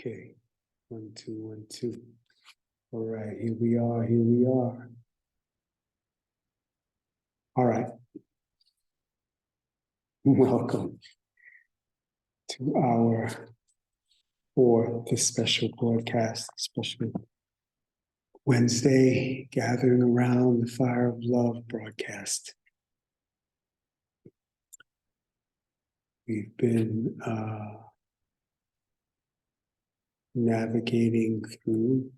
Okay, 1, 2, 1, 2. All right, here we are, here we are. All right. Welcome to our fourth special broadcast, special Wednesday Gathering Around the Fire of Love broadcast. We've been navigating through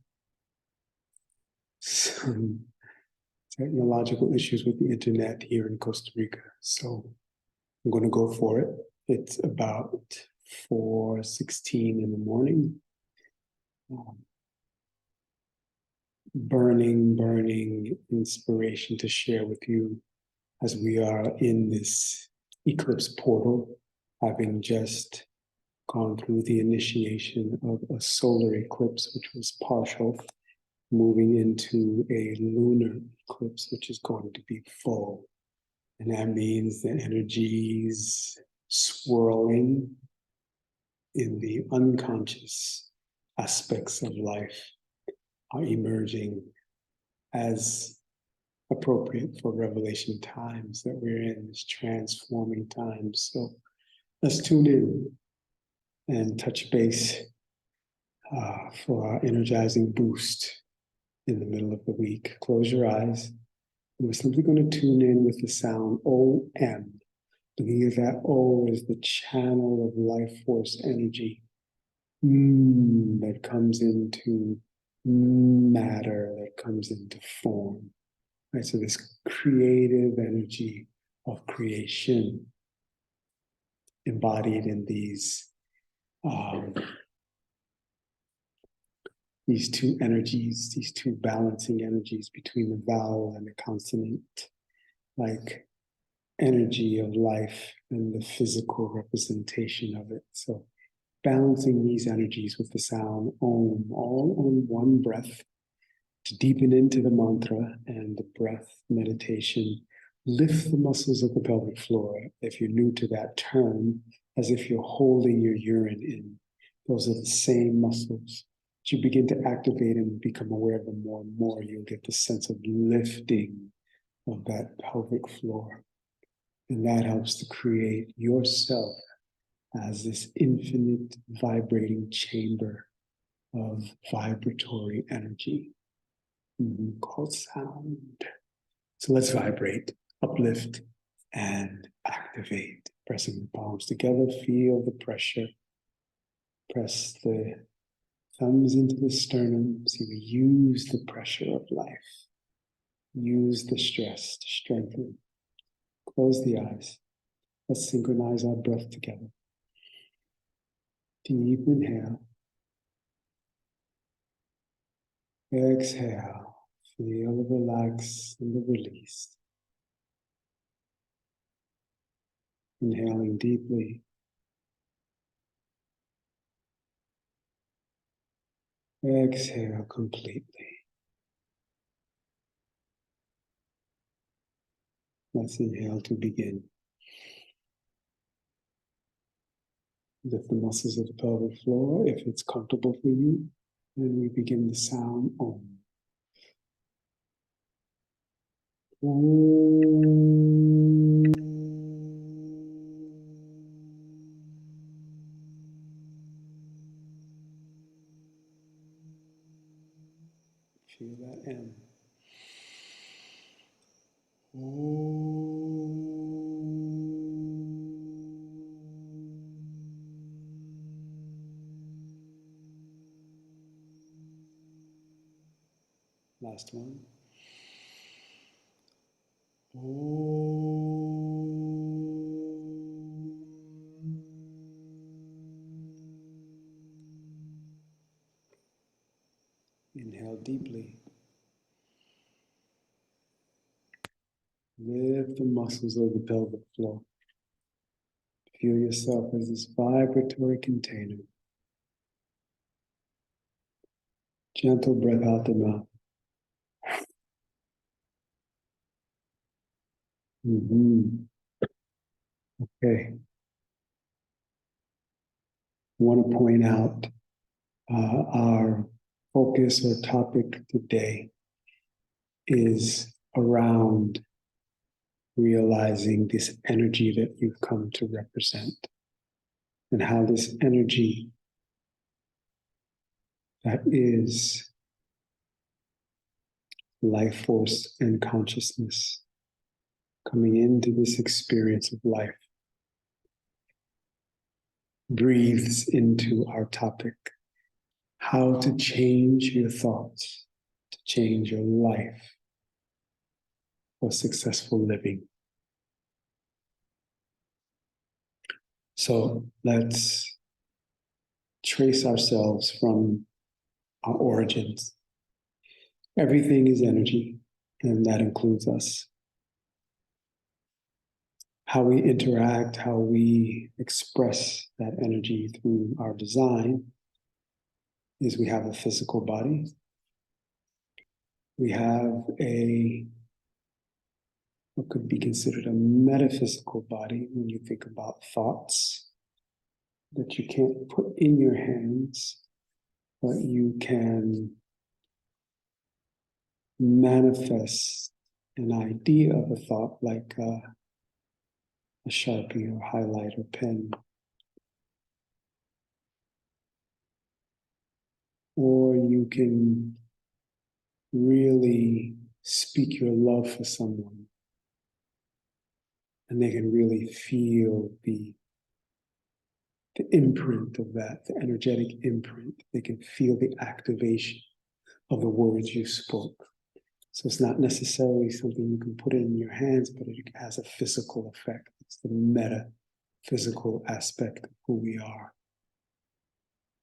some technological issues with the internet here in Costa Rica. So I'm going to go for it. It's about 4:16 in the morning. Burning inspiration to share with you as we are in this eclipse portal, having just gone through the initiation of a solar eclipse, which was partial, moving into a lunar eclipse, which is going to be full. And that means the energies swirling in the unconscious aspects of life are emerging as appropriate for revelation times that we're in, this transforming times. So let's tune in and touch base for our energizing boost in the middle of the week. Close your eyes. And we're simply going to tune in with the sound OM. Believe that O is the channel of life force energy that comes into matter, that comes into form. Right, so this creative energy of creation embodied in these two energies, these two balancing energies between the vowel and the consonant, like energy of life and the physical representation of it. So balancing these energies with the sound Om, all on one breath, to deepen into the mantra and the breath meditation. Lift the muscles of the pelvic floor, if you're new to that term, as if you're holding your urine in. Those are the same muscles. As you begin to activate and become aware of them more and more, you'll get the sense of lifting of that pelvic floor. And that helps to create yourself as this infinite vibrating chamber of vibratory energy called sound. So let's vibrate, uplift, and activate. Pressing the palms together, feel the pressure. Press the thumbs into the sternum. See, we use the pressure of life. Use the stress to strengthen. Close the eyes. Let's synchronize our breath together. Deep inhale. Exhale. Feel the relax and the release. Inhaling deeply. Exhale completely. Let's inhale to begin. Lift the muscles of the pelvic floor if it's comfortable for you. And we begin the sound Om. Om. Feel that M. Last one. Inhale deeply. Lift the muscles of the pelvic floor. Feel yourself as this vibratory container. Gentle breath out the mouth. Okay. I want to point out Our focus or topic today is around realizing this energy that you've come to represent, and how this energy that is life force and consciousness coming into this experience of life breathes into our topic: how to change your thoughts, to change your life for successful living. So let's trace ourselves from our origins. Everything is energy, and that includes us. How we interact, how we express that energy through our design is we have a physical body. We have what could be considered a metaphysical body when you think about thoughts that you can't put in your hands, but you can manifest an idea of a thought like a Sharpie or highlighter pen. Or you can really speak your love for someone, and they can really feel the imprint of that, the energetic imprint. They can feel the activation of the words you spoke. So it's not necessarily something you can put in your hands, but it has a physical effect. It's the metaphysical aspect of who we are.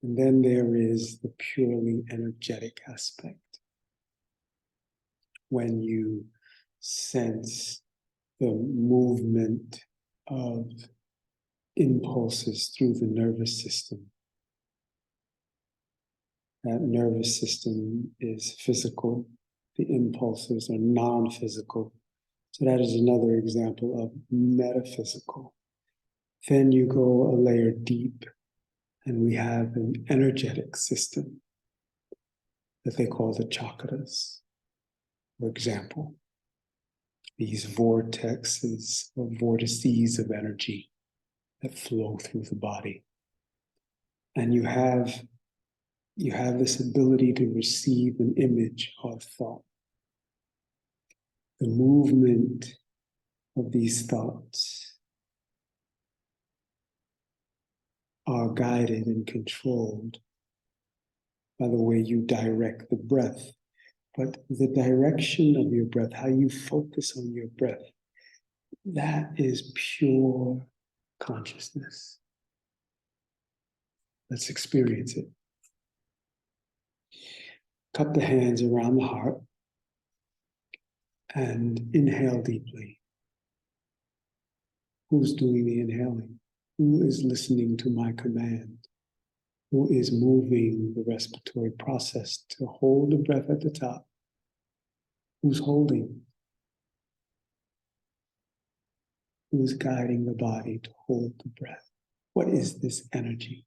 And then there is the purely energetic aspect. When you sense the movement of impulses through the nervous system. That nervous system is physical. The impulses are non-physical. So that is another example of metaphysical. Then you go a layer deep, and we have an energetic system that they call the chakras. For example, these vortexes or vortices of energy that flow through the body. And you have this ability to receive an image or thought. The movement of these thoughts are guided and controlled by the way you direct the breath. But the direction of your breath, how you focus on your breath, that is pure consciousness. Let's experience it. Cup the hands around the heart and inhale deeply. Who's doing the inhaling? Who is listening to my command? Who is moving the respiratory process to hold the breath at the top? Who's holding? Who's guiding the body to hold the breath? What is this energy?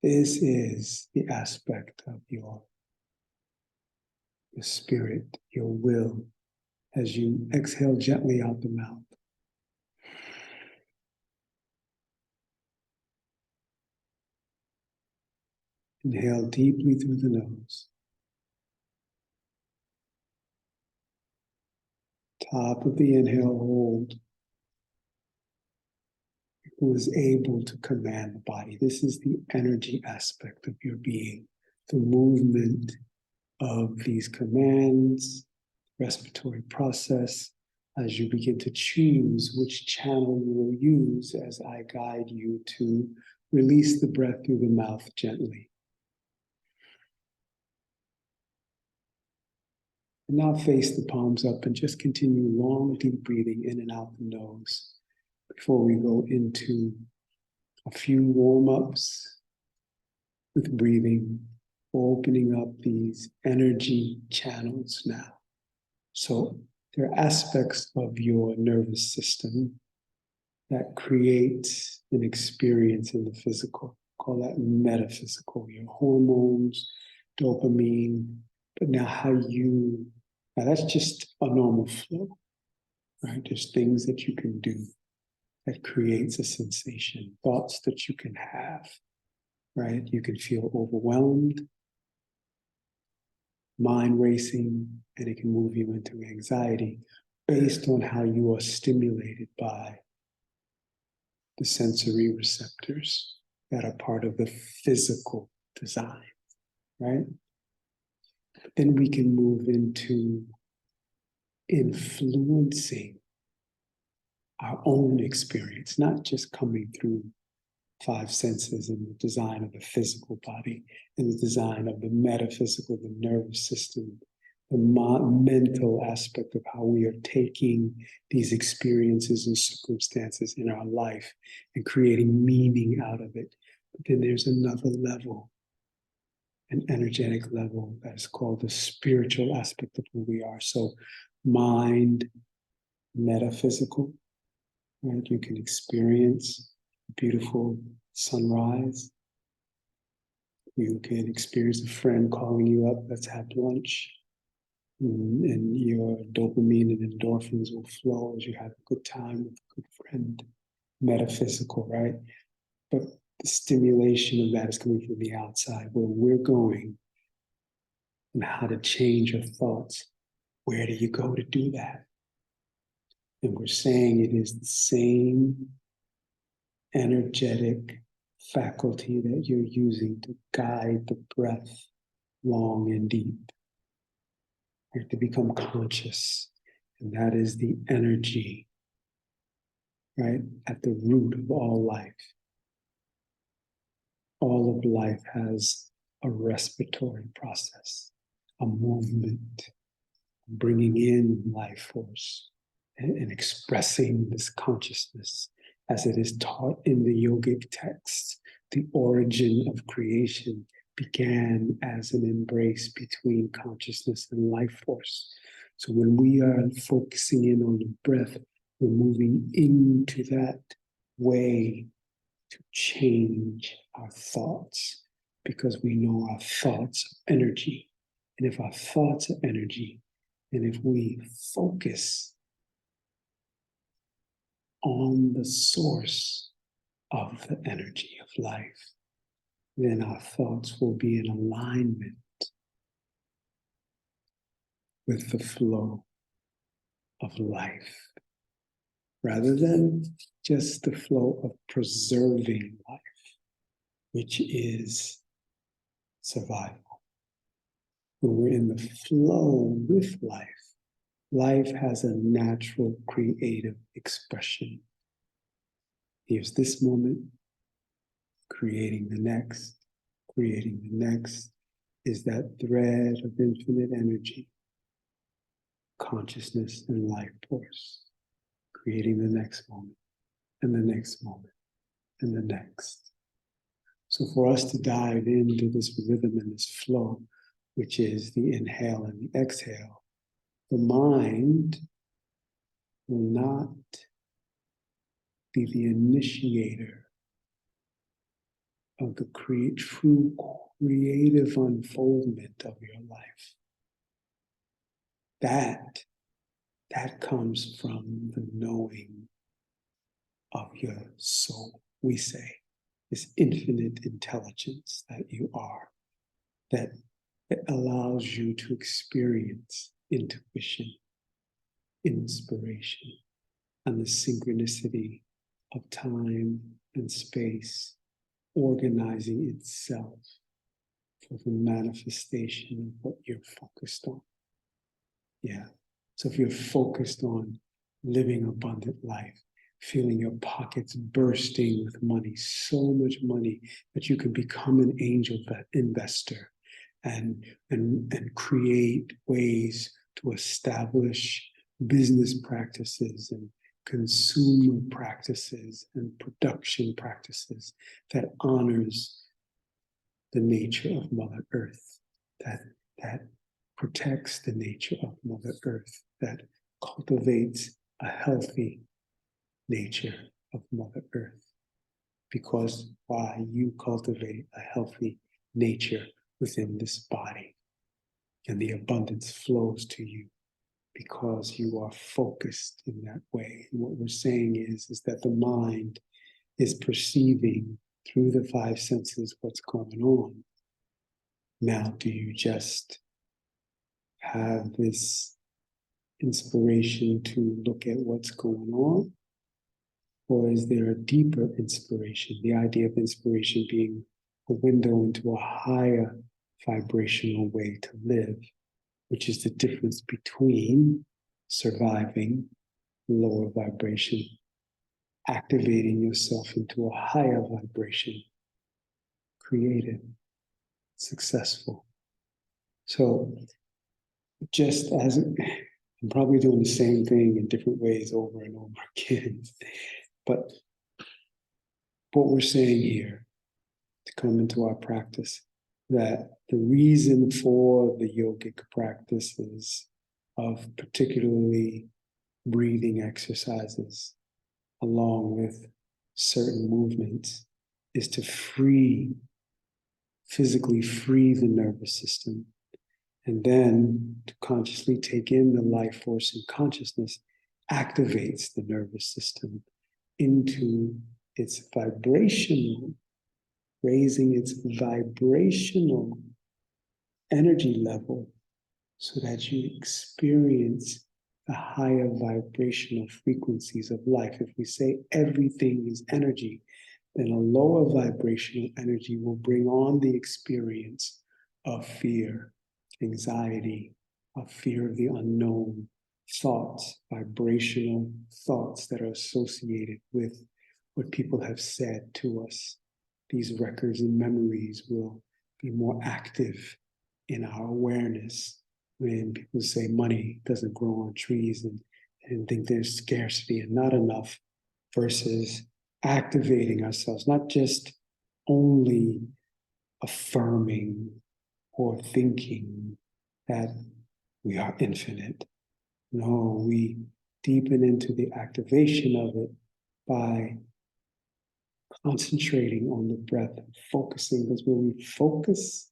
This is the aspect of your spirit, your will, as you exhale gently out the mouth. Inhale deeply through the nose. Top of the inhale, hold. Who is able to command the body. This is the energy aspect of your being, the movement of these commands, respiratory process, as you begin to choose which channel you will use as I guide you to release the breath through the mouth gently. And now face the palms up and just continue long, deep breathing in and out the nose before we go into a few warm-ups with breathing, opening up these energy channels now. So there are aspects of your nervous system that create an experience in the physical call that metaphysical, your hormones, dopamine, but now now that's just a normal flow, right? There's things that you can do that creates a sensation, thoughts that you can have, right? You can feel overwhelmed, mind racing, and it can move you into anxiety based on how you are stimulated by the sensory receptors that are part of the physical design, right? But then we can move into influencing our own experience, not just coming through five senses and the design of the physical body and the design of the metaphysical, the nervous system, the mental aspect of how we are taking these experiences and circumstances in our life and creating meaning out of it. But then there's another level, an energetic level that is called the spiritual aspect of who we are. So mind, metaphysical, right? You can experience a beautiful sunrise. You can experience a friend calling you up, let's have lunch. And your dopamine and endorphins will flow as you have a good time with a good friend. Metaphysical, right? But the stimulation of that is coming from the outside, where we're going and how to change your thoughts. Where do you go to do that? And we're saying it is the same energetic faculty that you're using to guide the breath long and deep. You have to become conscious, and that is the energy, right, at the root of all life. All of life has a respiratory process, a movement, bringing in life force and expressing this consciousness as it is taught in the yogic texts. The origin of creation began as an embrace between consciousness and life force. So when we are focusing in on the breath, we're moving into that way to change our thoughts, because we know our thoughts are energy. And if our thoughts are energy, and if we focus on the source of the energy of life, then our thoughts will be in alignment with the flow of life, rather than just the flow of preserving life, which is survival. When we're in the flow with life, life has a natural creative expression. Here's this moment, creating the next, is that thread of infinite energy, consciousness and life force, creating the next moment, and the next moment, and the next. So for us to dive into this rhythm and this flow, which is the inhale and the exhale, the mind will not be the initiator of the true creative unfoldment of your life. That comes from the knowing of your soul, we say, this infinite intelligence that you are, that allows you to experience intuition, inspiration, and the synchronicity of time and space organizing itself for the manifestation of what you're focused on. Yeah. So if you're focused on living abundant life, feeling your pockets bursting with money, so much money that you can become an angel investor and create ways to establish business practices and consumer practices and production practices that honors the nature of Mother Earth, that protects the nature of Mother Earth, that cultivates a healthy nature of Mother Earth. because why? You cultivate a healthy nature within this body, and the abundance flows to you because you are focused in that way. And what we're saying is that the mind is perceiving through the five senses what's going on. Now, do you just have this inspiration to look at what's going on? Or is there a deeper inspiration? The idea of inspiration being a window into a higher vibrational way to live, which is the difference between surviving lower vibration, activating yourself into a higher vibration, creative, successful. So just as I'm probably doing the same thing in different ways over and over again, but what we're saying here to come into our practice, that the reason for the yogic practices of particularly breathing exercises along with certain movements is to physically free the nervous system, and then to consciously take in the life force and consciousness activates the nervous system into its vibrational, raising its vibrational energy level so that you experience the higher vibrational frequencies of life. If we say everything is energy, then a lower vibrational energy will bring on the experience of fear, anxiety, of fear of the unknown, thoughts, vibrational thoughts that are associated with what people have said to us. These records and memories will be more active in our awareness when people say money doesn't grow on trees and think there's scarcity and not enough, versus activating ourselves, not just only affirming or thinking that we are infinite. No, we deepen into the activation of it by concentrating on the breath, focusing, because when we focus,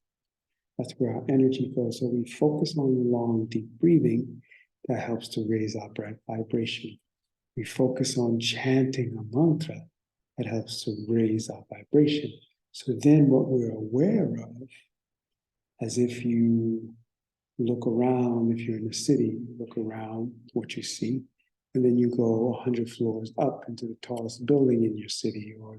that's where our energy goes. So we focus on long, deep breathing, that helps to raise our breath vibration. We focus on chanting a mantra, that helps to raise our vibration. So then what we're aware of, as if you look around, if you're in a city, you look around what you see, and then you go 100 floors up into the tallest building in your city, or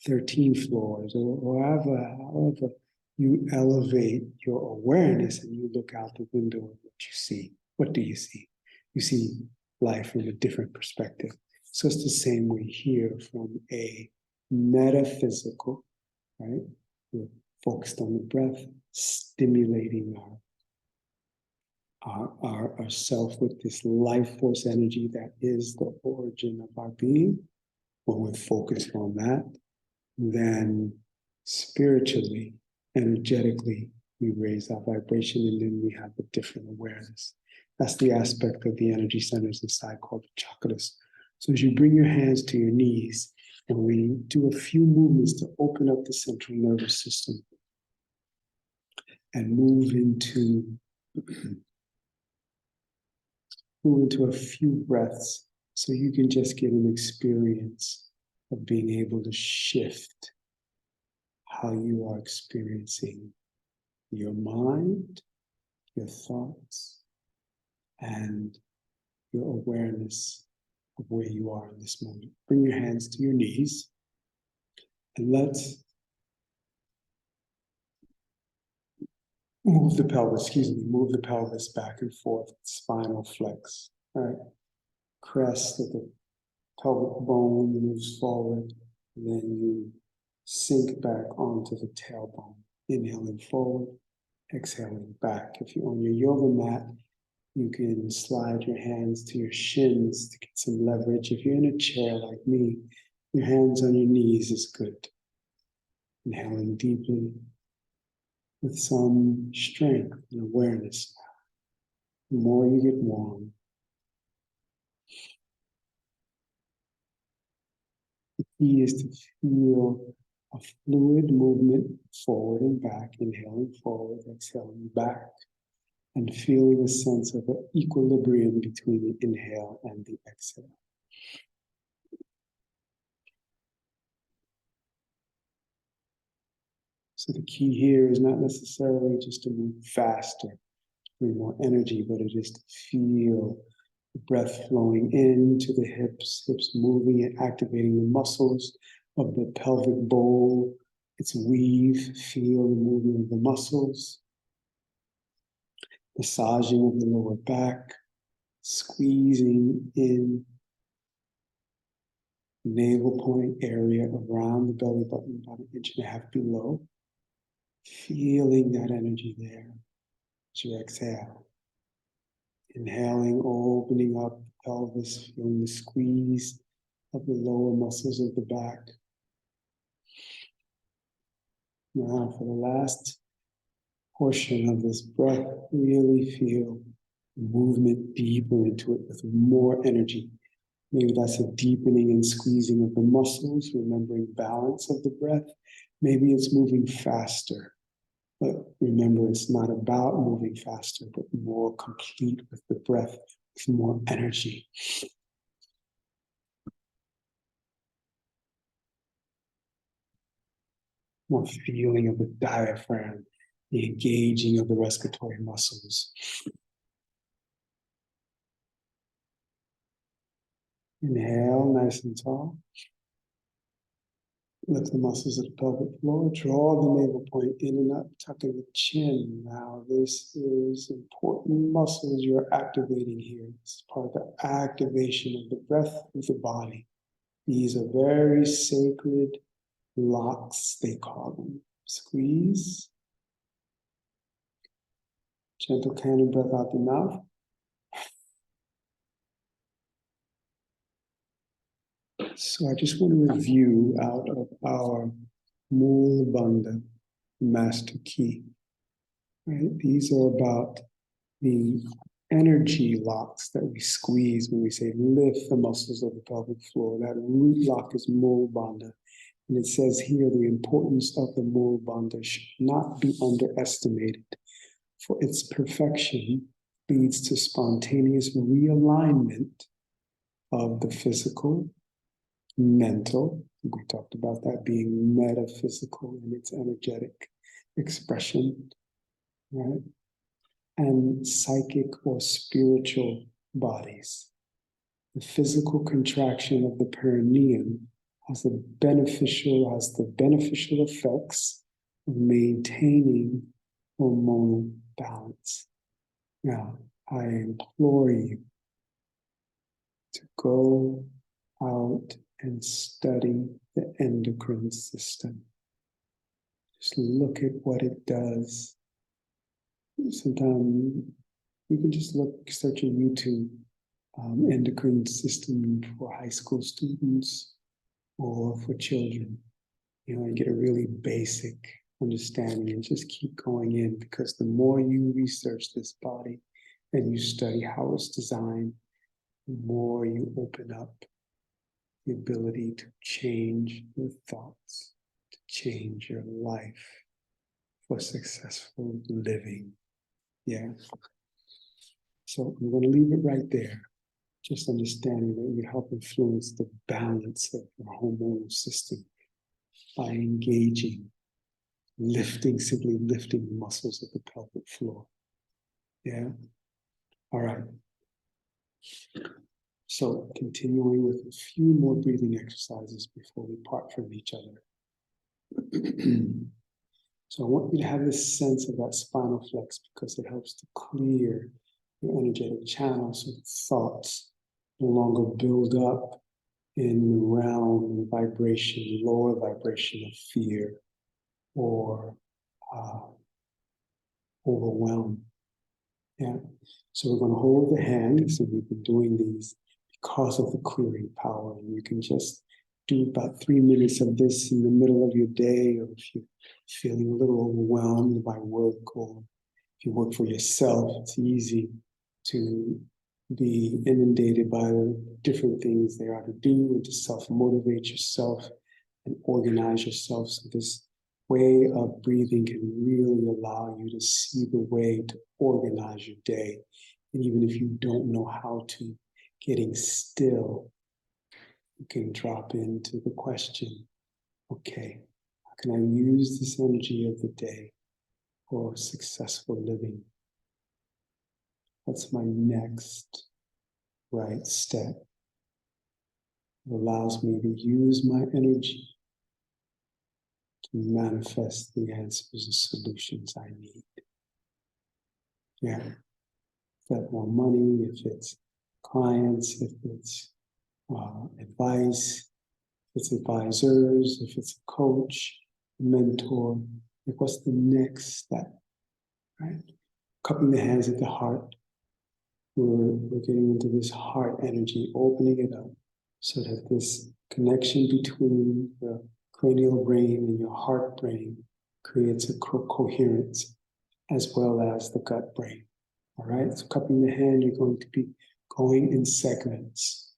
13 floors, or however you elevate your awareness and you look out the window and what you see. What do you see? You see life from a different perspective. So it's the same way here from a metaphysical, right? We're focused on the breath, stimulating our self with this life force energy that is the origin of our being. When we're focused on that, then spiritually, energetically, we raise our vibration, and then we have a different awareness. That's the aspect of the energy centers inside called the chakras. So as you bring your hands to your knees, and we do a few movements to open up the central nervous system and move into a few breaths, so you can just get an experience of being able to shift how you are experiencing your mind, your thoughts, and your awareness of where you are in this moment. Bring your hands to your knees, and let's move the pelvis back and forth, spinal flex. All right, crest of the pelvic bone moves forward, and then you sink back onto the tailbone, inhaling forward, exhaling back. If you're on your yoga mat, you can slide your hands to your shins to get some leverage. If you're in a chair like me, your hands on your knees is good. Inhaling deeply with some strength and awareness. The more you get warm, key is to feel a fluid movement forward and back, inhaling forward, exhaling back, and feeling a sense of an equilibrium between the inhale and the exhale. So the key here is not necessarily just to move faster, bring more energy, but it is to feel the breath flowing into the hips moving and activating the muscles of the pelvic bowl, its weave, feel the movement of the muscles, massaging of the lower back, squeezing in navel point area around the belly button, about 1.5 inches below. Feeling that energy there as you exhale. Inhaling, opening up the pelvis, feeling the squeeze of the lower muscles of the back. Now for the last portion of this breath, really feel movement deeper into it with more energy. Maybe that's a deepening and squeezing of the muscles, remembering balance of the breath. Maybe it's moving faster. But remember, it's not about moving faster, but more complete with the breath, with more energy. More feeling of the diaphragm, the engaging of the respiratory muscles. Inhale, nice and tall. Lift the muscles of the pelvic floor. Draw the navel point in and up, tucking the chin. Now, this is important muscles you're activating here. This is part of the activation of the breath of the body. These are very sacred locks, they call them. Squeeze. Gentle cannon breath out the mouth. So I just want to review out of our Mula Bandha Master Key. Right? These are about the energy locks that we squeeze when we say lift the muscles of the pelvic floor. That root lock is Mula Bandha. And it says here the importance of the Mula Bandha should not be underestimated, for its perfection leads to spontaneous realignment of the physical, mental, we talked about that being metaphysical in its energetic expression, right? And psychic or spiritual bodies. The physical contraction of the perineum has the beneficial effects of maintaining hormonal balance. Now, I implore you to go out and study the endocrine system. Just look at what it does. Sometimes you can just search on YouTube, endocrine system for high school students or for children. You know, and get a really basic understanding and just keep going in, because the more you research this body and you study how it's designed, the more you open up the ability to change your thoughts, to change your life for successful living. Yeah. So I'm going to leave it right there. Just understanding that you help influence the balance of your hormonal system by engaging, simply lifting the muscles of the pelvic floor. Yeah. All right. So continuing with a few more breathing exercises before we part from each other. So I want you to have this sense of that spinal flex, because it helps to clear your energetic channels so thoughts no longer build up in the realm, vibration, lower vibration of fear or overwhelm. Yeah. So we're going to hold the hand. So we've been doing these because of the clearing power. And you can just do about 3 minutes of this in the middle of your day, or if you're feeling a little overwhelmed by work, or if you work for yourself, it's easy to be inundated by the different things they are to do, and to self-motivate yourself and organize yourself. So this way of breathing can really allow you to see the way to organize your day. And even if you don't know how to, getting still, you can drop into the question, okay, how can I use this energy of the day for successful living? What's my next right step? It allows me to use my energy to manifest the answers and solutions I need. Yeah, if that's more money, if it's clients, if it's advice, if it's advisors, if it's a coach, a mentor, like what's the next step, right? Cupping the hands at the heart. We're getting into this heart energy, opening it up so that this connection between the cranial brain and your heart brain creates a coherence, as well as the gut brain. All right, so cupping the hand, you're going to be going in segments.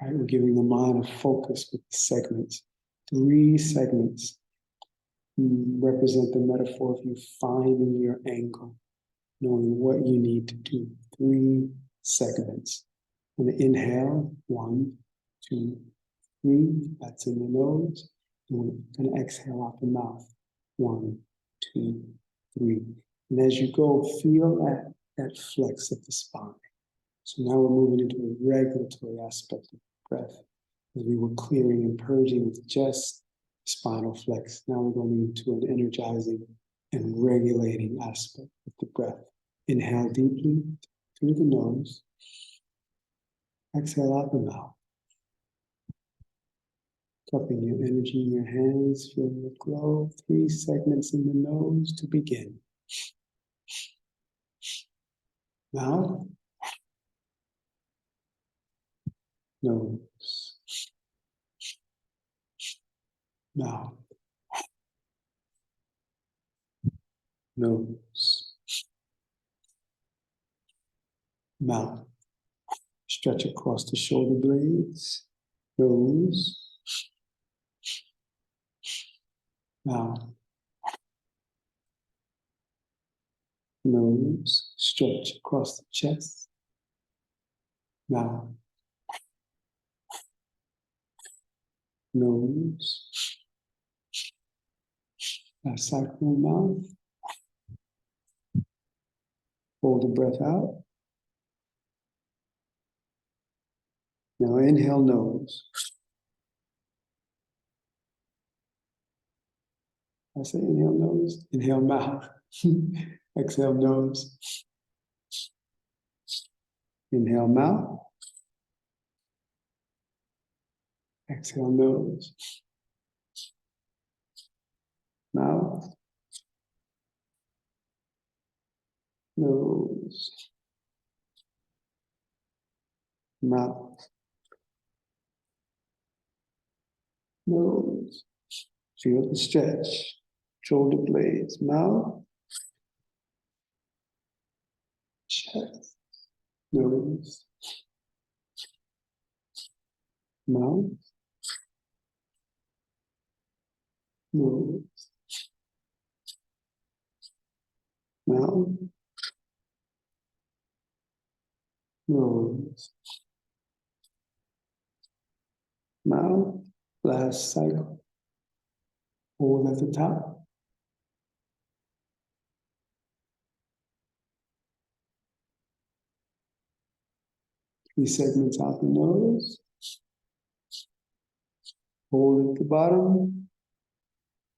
Right, we're giving the mind a focus with the segments. 3 segments represent the metaphor of you finding your angle, knowing what you need to do. 3 segments. On the inhale, 1, 2, 3, that's in the nose. And we're going to exhale out the mouth. 1, 2, 3. And as you go, feel that flex of the spine. So now we're moving into a regulatory aspect of breath. As we were clearing and purging with just spinal flex, now we're going into an energizing and regulating aspect of the breath. Inhale deeply through the nose. Exhale out the mouth. Cupping your energy in your hands, feeling the glow. 3 segments in the nose to begin. Mouth. Nose. Mouth. Nose. Mouth. Stretch across the shoulder blades. Nose. Mouth. Nose. Stretch across the chest. Mouth. Nose. Last cycle, mouth. Hold the breath out. Now inhale nose. I say inhale nose, inhale mouth. Exhale nose. Inhale mouth. Exhale nose. Mouth. Nose. Mouth. Nose. Feel the stretch. Shoulder blades. Mouth. Chest. Nose. Mouth. Nose. Mouth. Nose. Mouth. Last cycle. Hold at the top. Three segments out the nose. Hold at the bottom.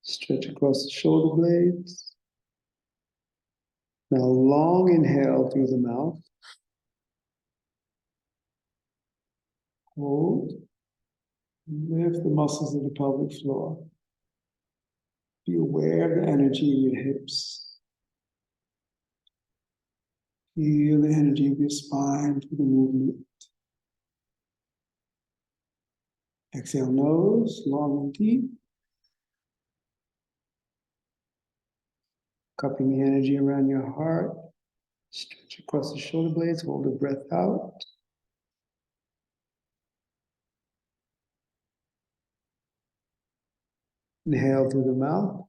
Stretch across the shoulder blades. Now long inhale through the mouth. Hold. Lift the muscles of the pelvic floor. Be aware of the energy in your hips. Feel the energy of your spine through the movement. Exhale nose, long and deep. Cupping the energy around your heart. Stretch across the shoulder blades, hold the breath out. Inhale through the mouth.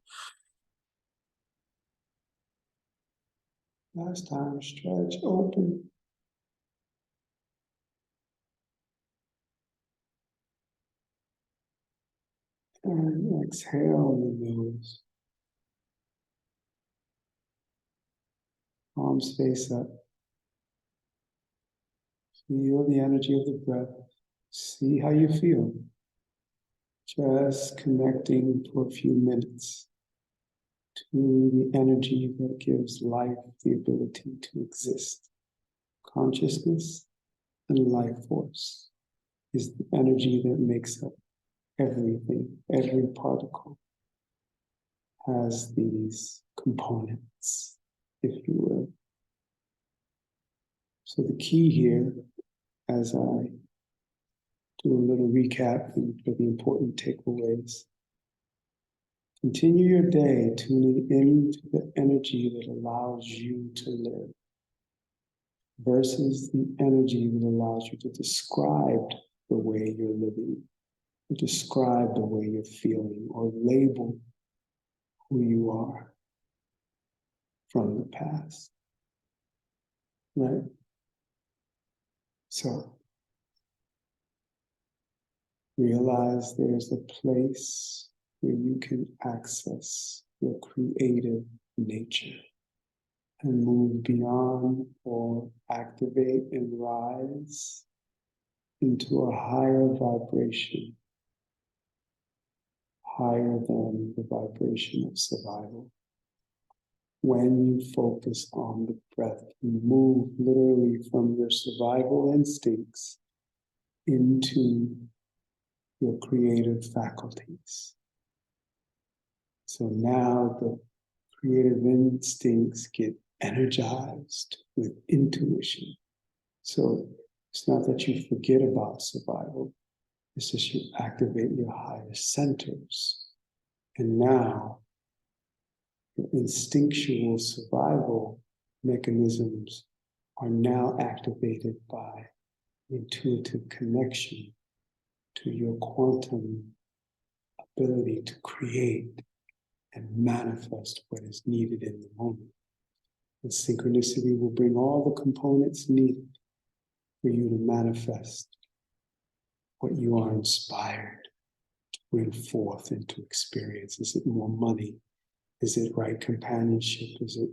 Last time, stretch, open. And exhale in the nose. Palms face up. Feel the energy of the breath. See how you feel. Just connecting for a few minutes to the energy that gives life the ability to exist. Consciousness and life force is the energy that makes up everything. Every particle has these components, if you will. So the key here, as I do a little recap for the important takeaways, continue your day tuning into the energy that allows you to live versus the energy that allows you to describe the way you're living, or describe the way you're feeling, or label who you are from the past. Right? So realize there's a place where you can access your creative nature and move beyond or activate and rise into a higher vibration, higher than the vibration of survival. When you focus on the breath, you move literally from your survival instincts into your creative faculties. So now the creative instincts get energized with intuition. So it's not that you forget about survival, it's just you activate your higher centers. And now your instinctual survival mechanisms are now activated by intuitive connection to your quantum ability to create and manifest what is needed in the moment. And synchronicity will bring all the components needed for you to manifest what you are inspired to bring forth into experience. Is it more money? Is it right companionship? Is it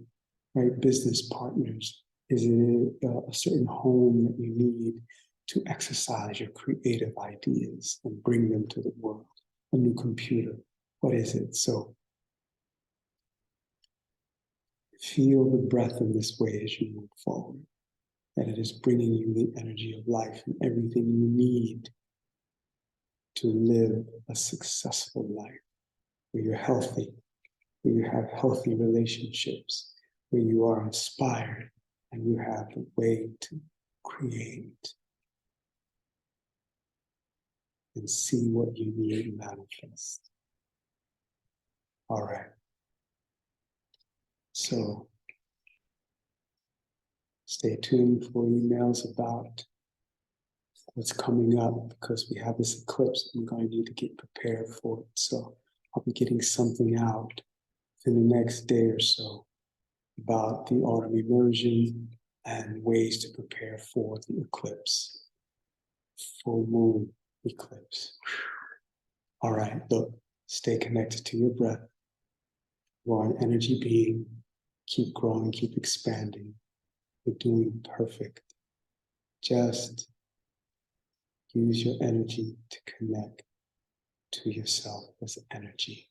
right business partners? Is it a certain home that you need to exercise your creative ideas and bring them to the world? A new computer? What is it? So feel the breath in this way as you move forward, that it is bringing you the energy of life and everything you need to live a successful life, where you're healthy, where you have healthy relationships, where you are inspired and you have the way to create and see what you need manifest. All right. So stay tuned for emails about what's coming up, because we have this eclipse. I'm going to need to get prepared for it. So I'll be getting something out in the next day or so about the autumn immersion and ways to prepare for the eclipse, full moon eclipse. All right, look, stay connected to your breath. You are an energy being. Keep growing, keep expanding. You're doing perfect. Just use your energy to connect to yourself as energy.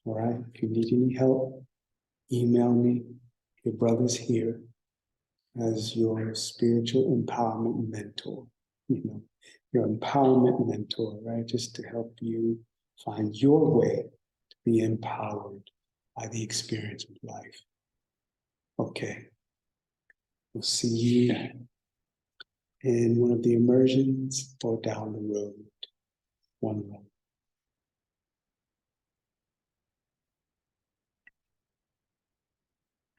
All right, if you need any help, email me. Your brother's here as your spiritual empowerment mentor. You know, your empowerment mentor, right? Just to help you find your way to be empowered by the experience of life. Okay. We'll see you in one of the immersions or down the road. One love.